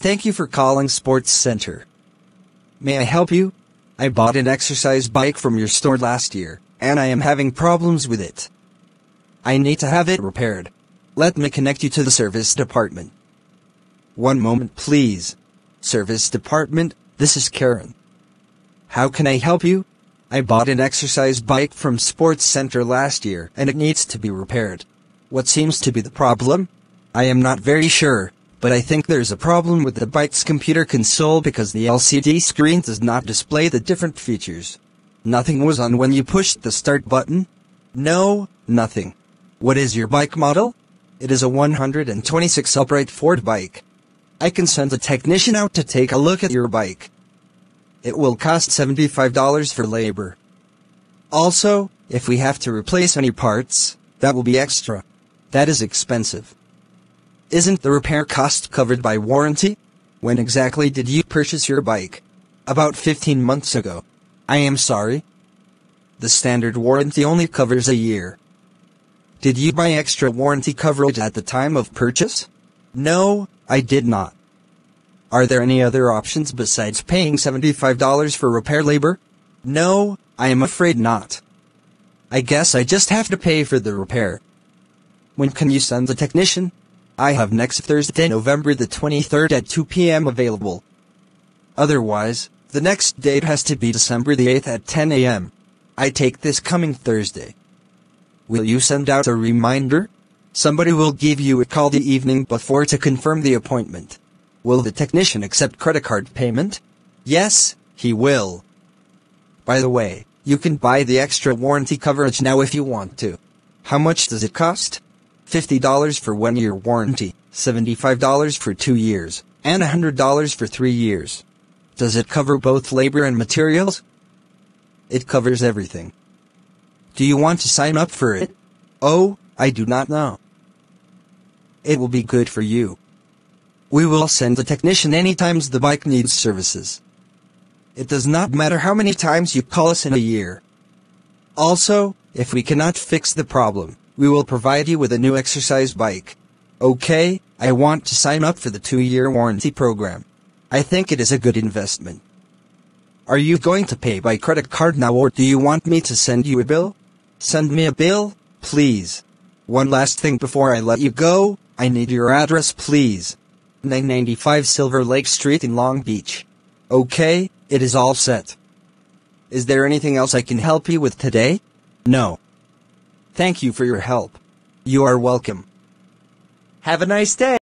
Thank you for calling Sports Center. May I help you? I bought an exercise bike from your store last year, and I am having problems with it. I need to have it repaired. Let me connect you to the service department. One moment, please. Service department, this is Karen. How can I help you? I bought an exercise bike from Sports Center last year, and it needs to be repaired. What seems to be the problem? I am not very sure, but I think there's a problem with the bike's computer console because the LCD screen does not display the different features. Nothing was on when you pushed the start button? No, nothing. What is your bike model? It is a 126 upright Ford bike. I can send a technician out to take a look at your bike. It will cost $75 for labor. Also, if we have to replace any parts, that will be extra. That is expensive. Isn't the repair cost covered by warranty? When exactly did you purchase your bike? About 15 months ago. I am sorry. The standard warranty only covers a year. Did you buy extra warranty coverage at the time of purchase? No, I did not. Are there any other options besides paying $75 for repair labor? No, I am afraid not. I guess I just have to pay for the repair. When can you send the technician? I have next Thursday, November the 23rd at 2 p.m. available. Otherwise, the next date has to be December the 8th at 10 a.m. I take this coming Thursday. Will you send out a reminder? Somebody will give you a call the evening before to confirm the appointment. Will the technician accept credit card payment? Yes, he will. By the way, you can buy the extra warranty coverage now if you want to. How much does it cost? $50 for 1 year warranty, $75 for 2 years, and $100 for 3 years. Does it cover both labor and materials? It covers everything. Do you want to sign up for it? Oh, I do not know. It will be good for you. We will send a technician anytime the bike needs services. It does not matter how many times you call us in a year. Also, if we cannot fix the problem, we will provide you with a new exercise bike. Okay, I want to sign up for the 2-year warranty program. I think it is a good investment. Are you going to pay by credit card now or do you want me to send you a bill? Send me a bill, please. One last thing before I let you go, I need your address please. 995 Silver Lake Street in Long Beach. Okay, it is all set. Is there anything else I can help you with today? No. Thank you for your help. You are welcome. Have a nice day.